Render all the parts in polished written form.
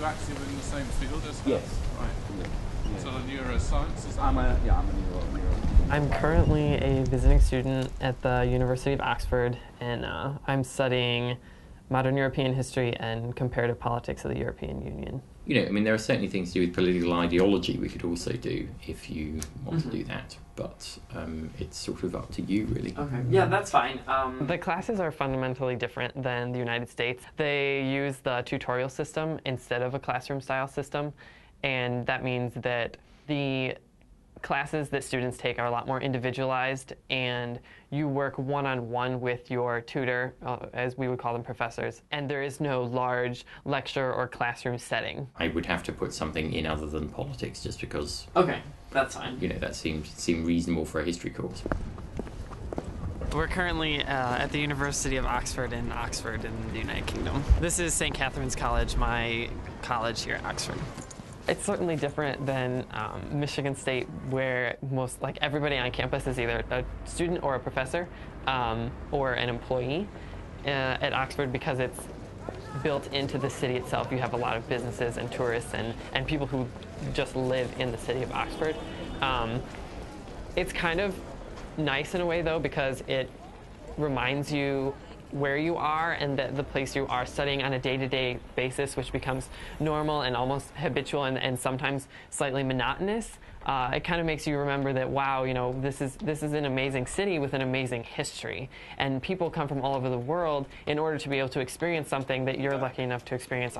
active in the same field as her? Yes. Right. Yeah. So neuroscience is that? I'm a neuro. I'm currently a visiting student at the University of Oxford, and I'm studying modern European history and comparative politics of the European Union. You know, I mean, there are certainly things to do with political ideology we could also do if you want to do that, but it's sort of up to you, really. Okay, yeah, that's fine. The classes are fundamentally different than the United States. They use the tutorial system instead of a classroom-style system, and that means that the classes that students take are a lot more individualized, and you work one-on-one with your tutor, as we would call them, professors, and there is no large lecture or classroom setting. I would have to put something in other than politics just because... Okay, that's fine. You know, that seemed reasonable for a history course. We're currently at the University of Oxford in the United Kingdom. This is St. Catherine's College, my college here at Oxford. It's certainly different than Michigan State, where everybody on campus is either a student or a professor or an employee. At Oxford, because it's built into the city itself, you have a lot of businesses and tourists and people who just live in the city of Oxford. It's kind of nice in a way, though, because it reminds you where you are and the place you are studying on a day-to-day basis, which becomes normal and almost habitual and sometimes slightly monotonous. It kind of makes you remember that, wow, you know, this is an amazing city with an amazing history, and people come from all over the world in order to be able to experience something that you're lucky enough to experience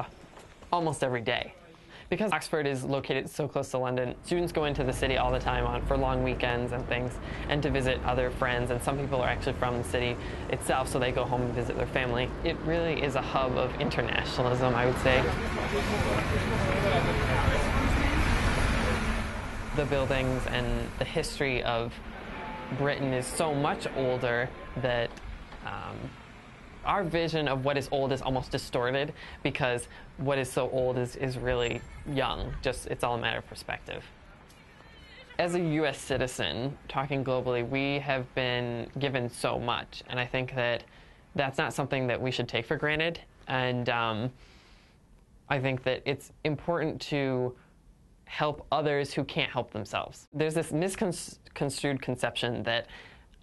almost every day. Because Oxford is located so close to London, students go into the city all the time for long weekends and things, and to visit other friends, and some people are actually from the city itself, so they go home and visit their family. It really is a hub of internationalism, I would say. The buildings and the history of Britain is so much older that our vision of what is old is almost distorted, because what is so old is really young. It's all a matter of perspective. As a U.S. citizen, talking globally, we have been given so much, and I think that that's not something that we should take for granted. And I think that it's important to help others who can't help themselves. There's this misconstrued conception that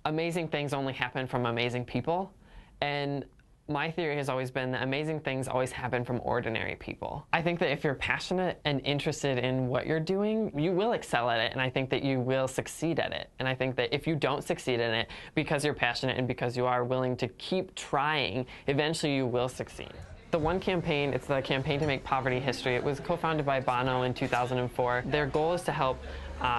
amazing things only happen from amazing people, and my theory has always been that amazing things always happen from ordinary people. I think that if you're passionate and interested in what you're doing, you will excel at it, and I think that you will succeed at it. And I think that if you don't succeed in it because you're passionate and because you are willing to keep trying, eventually you will succeed. The One Campaign, it's the Campaign to Make Poverty History. It was co-founded by Bono in 2004. Their goal is to help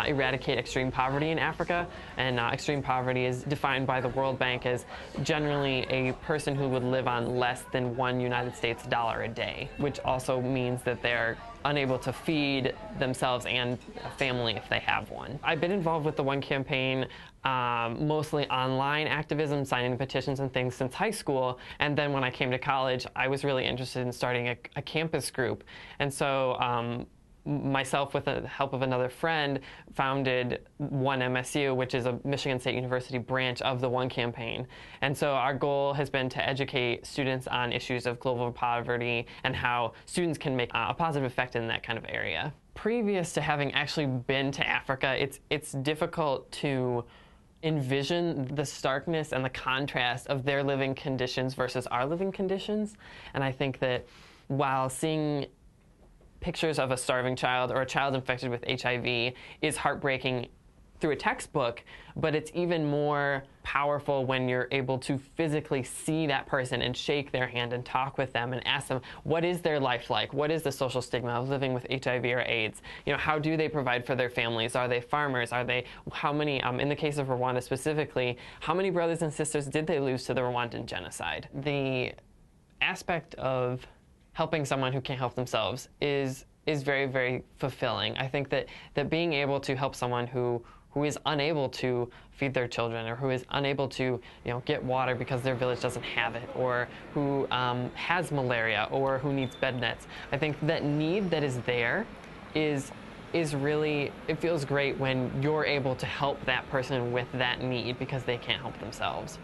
eradicate extreme poverty in Africa, and extreme poverty is defined by the World Bank as generally a person who would live on less than $1 United States dollar a day, which also means that they're unable to feed themselves and a family if they have one. I've been involved with the One Campaign, mostly online activism, signing petitions and things since high school, and then when I came to college, I was really interested in starting a campus group, and so myself, with the help of another friend, founded One MSU, which is a Michigan State University branch of the One Campaign. And so our goal has been to educate students on issues of global poverty and how students can make a positive effect in that kind of area. Previous to having actually been to Africa, it's difficult to envision the starkness and the contrast of their living conditions versus our living conditions. And I think that while seeing pictures of a starving child or a child infected with HIV is heartbreaking through a textbook, but it's even more powerful when you're able to physically see that person and shake their hand and talk with them and ask them, what is their life like? What is the social stigma of living with HIV or AIDS? You know, how do they provide for their families? Are they farmers? How many, in the case of Rwanda specifically, how many brothers and sisters did they lose to the Rwandan genocide? The aspect of helping someone who can't help themselves is very, very fulfilling. I think that being able to help someone who is unable to feed their children, or who is unable to get water because their village doesn't have it, or who has malaria, or who needs bed nets, I think that need that is there is really, it feels great when you're able to help that person with that need because they can't help themselves.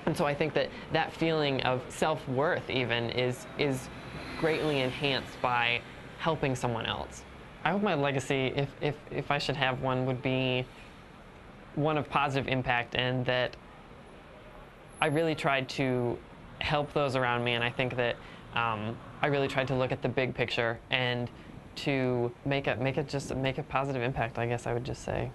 And so I think that feeling of self-worth even is greatly enhanced by helping someone else. I hope my legacy, if I should have one, would be one of positive impact, and that I really tried to help those around me, and I think that I really tried to look at the big picture and to make a positive impact, I guess I would just say.